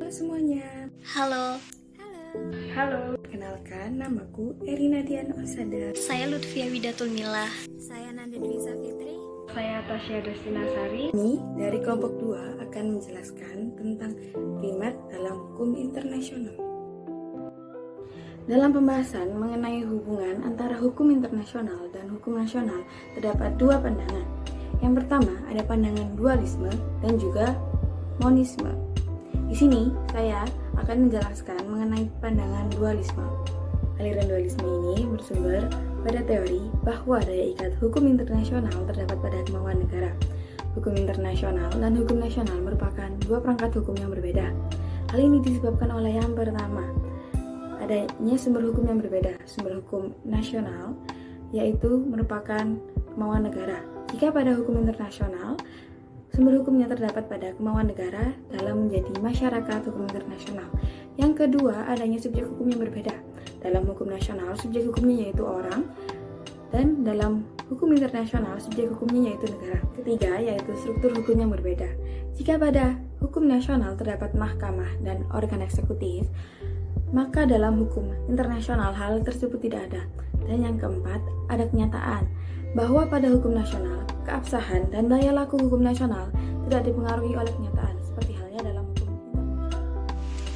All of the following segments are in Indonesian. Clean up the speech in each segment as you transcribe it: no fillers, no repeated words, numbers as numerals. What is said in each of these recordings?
Halo semuanya. Halo, Halo, kenalkan namaku Erina Dian Osada. saya Lutfia Widatul Milah. Saya Nanda Dwi Safitri. Saya Tasya Destinasari. Ini dari kelompok 2 akan menjelaskan tentang primat dalam hukum internasional. Dalam pembahasan mengenai hubungan antara hukum internasional dan hukum nasional, terdapat dua pandangan. Yang pertama, ada pandangan dualisme dan juga monisme. Di sini, saya akan menjelaskan mengenai pandangan dualisme. Aliran dualisme ini bersumber pada teori bahwa daya ikat hukum internasional terdapat pada kemauan negara. Hukum internasional dan hukum nasional merupakan dua perangkat hukum yang berbeda. Hal ini disebabkan oleh yang pertama, adanya sumber hukum yang berbeda. Sumber hukum nasional yaitu merupakan kemauan negara. Jika pada hukum internasional, sumber hukumnya terdapat pada kemauan negara dalam menjadi masyarakat hukum internasional. Yang kedua, adanya subjek hukum yang berbeda. Dalam hukum nasional, subjek hukumnya yaitu orang, dan dalam hukum internasional, subjek hukumnya yaitu negara. Ketiga, yaitu struktur hukum yang berbeda. Jika pada hukum nasional terdapat mahkamah dan organ eksekutif, maka dalam hukum internasional hal tersebut tidak ada. Dan yang keempat, ada kenyataan bahwa pada hukum nasional, keabsahan dan daya laku hukum nasional tidak dipengaruhi oleh kenyataan, seperti halnya dalam hukum internasional.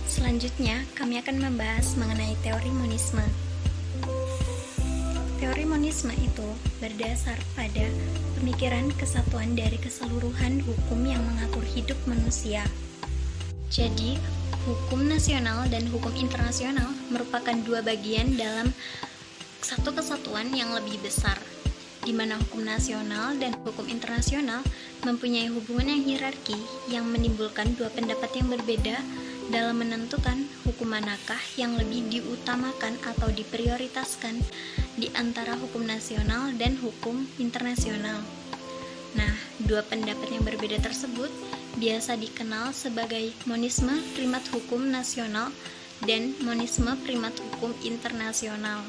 Selanjutnya, kami akan membahas mengenai teori monisme. Teori monisme itu berdasar pada pemikiran kesatuan dari keseluruhan hukum yang mengatur hidup manusia. Jadi, hukum nasional dan hukum internasional merupakan dua bagian dalam satu kesatuan yang lebih besar, di mana hukum nasional dan hukum internasional mempunyai hubungan yang hierarki yang menimbulkan dua pendapat yang berbeda dalam menentukan hukum manakah yang lebih diutamakan atau diprioritaskan di antara hukum nasional dan hukum internasional. Nah, dua pendapat yang berbeda tersebut biasa dikenal sebagai monisme primat hukum nasional dan monisme primat hukum internasional.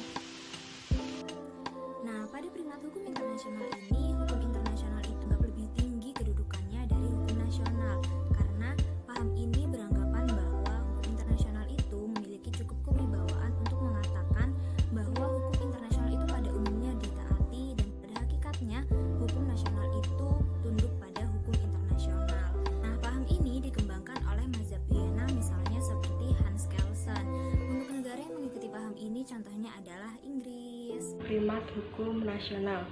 Nah, pada primat hukum internasional ini, hukum internasional itu lebih tinggi kedudukannya dari hukum nasional, karena paham ini beranggapan bahwa hukum internasional itu memiliki cukup kewibawaan untuk mengatakan bahwa hukum internasional itu pada umumnya ditaati, dan pada hakikatnya hukum nasional itu tunduk pada hukum internasional. Nah, paham ini dikembangkan oleh mazhab Vienna, misalnya seperti Hans Kelsen. Untuk negara yang mengikuti paham ini contohnya adalah Inggris. Primat hukum nasional.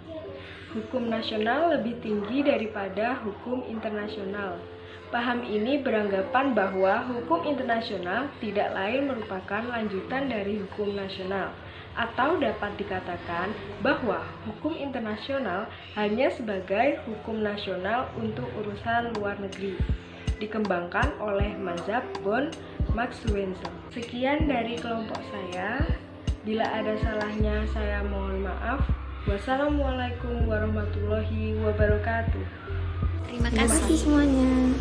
Hukum nasional lebih tinggi daripada hukum internasional. Paham ini beranggapan bahwa hukum internasional tidak lain merupakan lanjutan dari hukum nasional, atau dapat dikatakan bahwa hukum internasional hanya sebagai hukum nasional untuk urusan luar negeri. Dikembangkan oleh mazhab von Max Wenzell. Sekian dari kelompok saya. Bila ada salahnya, saya mohon maaf. Wassalamualaikum warahmatullahi wabarakatuh. Terima Terima kasih kasih. semuanya.